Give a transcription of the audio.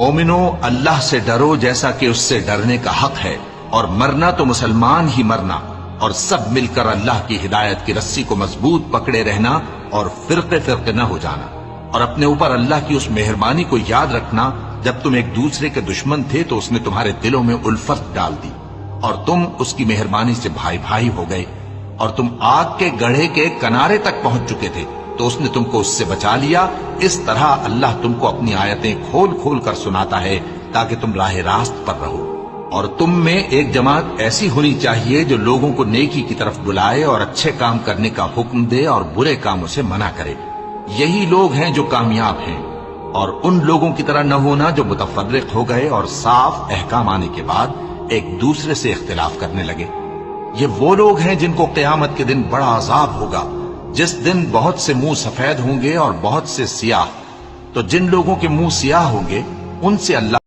مومنو اللہ سے ڈرو جیسا کہ اس سے ڈرنے کا حق ہے، اور مرنا تو مسلمان ہی مرنا، اور سب مل کر اللہ کی ہدایت کی رسی کو مضبوط پکڑے رہنا اور فرقے فرقے نہ ہو جانا، اور اپنے اوپر اللہ کی اس مہربانی کو یاد رکھنا جب تم ایک دوسرے کے دشمن تھے تو اس نے تمہارے دلوں میں الفت ڈال دی اور تم اس کی مہربانی سے بھائی بھائی ہو گئے، اور تم آگ کے گڑھے کے کنارے تک پہنچ چکے تھے تو اس نے تم کو اس سے بچا لیا۔ اس طرح اللہ تم کو اپنی آیتیں کھول کھول کر سناتا ہے تاکہ تم راہ راست پر رہو۔ اور تم میں ایک جماعت ایسی ہونی چاہیے جو لوگوں کو نیکی کی طرف بلائے اور اچھے کام کرنے کا حکم دے اور برے کاموں سے منع کرے، یہی لوگ ہیں جو کامیاب ہیں۔ اور ان لوگوں کی طرح نہ ہونا جو متفرق ہو گئے اور صاف احکام آنے کے بعد ایک دوسرے سے اختلاف کرنے لگے۔ یہ وہ لوگ ہیں جن کو قیامت کے دن بڑا عذاب ہوگا، جس دن بہت سے منہ سفید ہوں گے اور بہت سے سیاہ، تو جن لوگوں کے منہ سیاہ ہوں گے ان سے اللہ